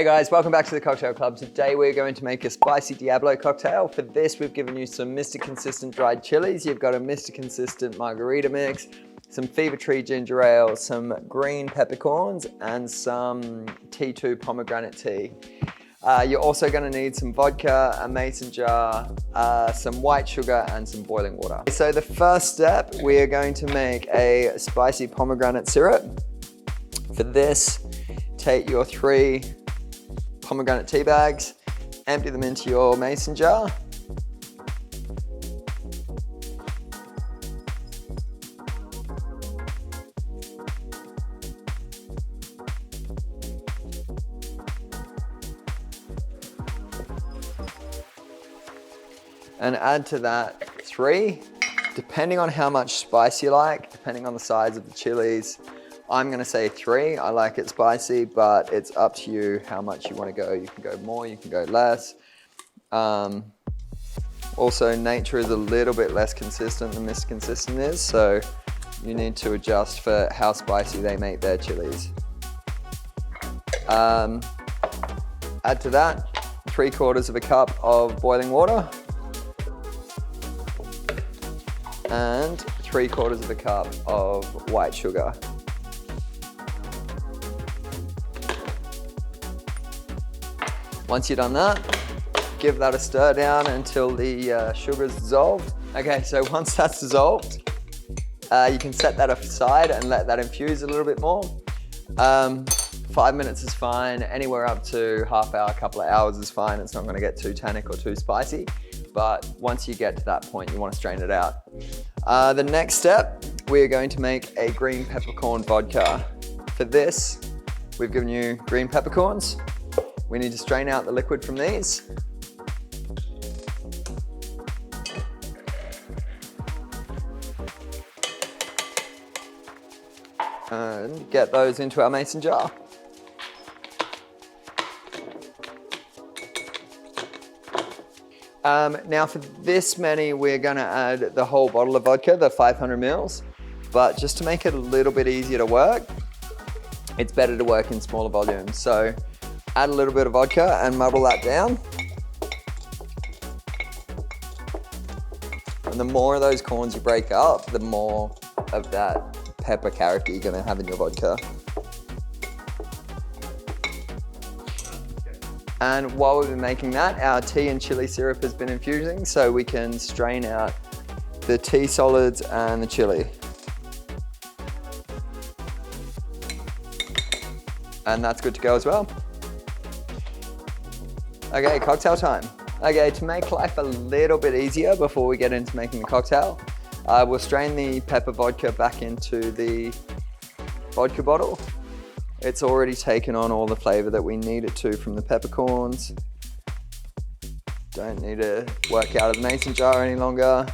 Hey guys, welcome back to the Cocktail Club. Today we're going to make a spicy Deablo cocktail. For this, we've given you some Mr. Consistent dried chilies. You've got a Mr. Consistent Margarita mix, some Fever Tree ginger ale, some green peppercorns, and some T2 pomegranate tea. You're also going to need some vodka, a mason jar, some white sugar, and some boiling water. So the first step, we are going to make a spicy pomegranate syrup. For this, take your 3 pomegranate tea bags, empty them into your mason jar. And add to that 3, depending on how much spice you like, depending on the size of the chilies. I'm gonna say 3. I like it spicy, but it's up to you how much you wanna go. You can go more, you can go less. Also, nature is a little bit less consistent than Mr. Consistent is, so you need to adjust for how spicy they make their chilies. Add to that 3/4 of a cup of boiling water and 3/4 of a cup of white sugar. Once you've done that, give that a stir down until the sugar's dissolved. Okay, so once that's dissolved, you can set that aside and let that infuse a little bit more. 5 minutes is fine, anywhere up to half hour, couple of hours is fine. It's not gonna get too tannic or too spicy, but once you get to that point, you wanna strain it out. The next step, we are going to make a green peppercorn vodka. For this, we've given you green peppercorns. We need to strain out the liquid from these. And get those into our mason jar. Now for this many, we're gonna add the whole bottle of vodka, the 500 mils. But just to make it a little bit easier to work, it's better to work in smaller volumes. So add a little bit of vodka and muddle that down. And the more of those corns you break up, the more of that pepper character you're gonna have in your vodka. And while we've been making that, our tea and chili syrup has been infusing, so we can strain out the tea solids and the chili. And that's good to go as well. Okay, cocktail time. Okay, to make life a little bit easier before we get into making the cocktail, we'll strain the pepper vodka back into the vodka bottle. It's already taken on all the flavor that we need it to from the peppercorns. Don't need to work out of the mason jar any longer.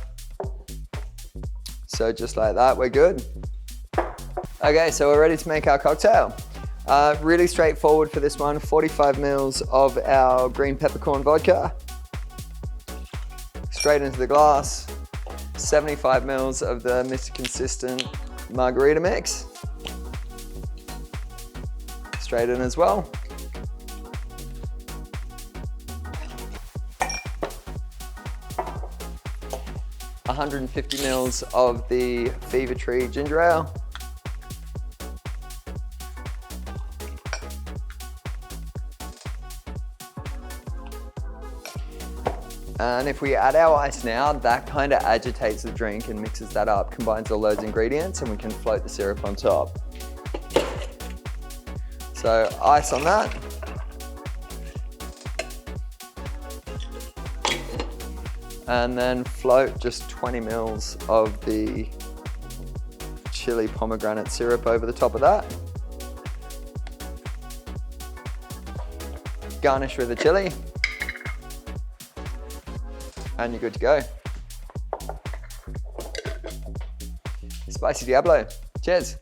So just like that, we're good. Okay, so we're ready to make our cocktail. Really straightforward for this one. 45 mils of our green peppercorn vodka. Straight into the glass. 75 mils of the Mr. Consistent Margarita mix. Straight in as well. $150 mils of the Fever Tree ginger ale. And if we add our ice now, that kind of agitates the drink and mixes that up, combines all those ingredients, and we can float the syrup on top. So ice on that. And then float just 20 mils of the chili pomegranate syrup over the top of that. Garnish with the chili. And you're good to go. Spicy Deablo. Cheers.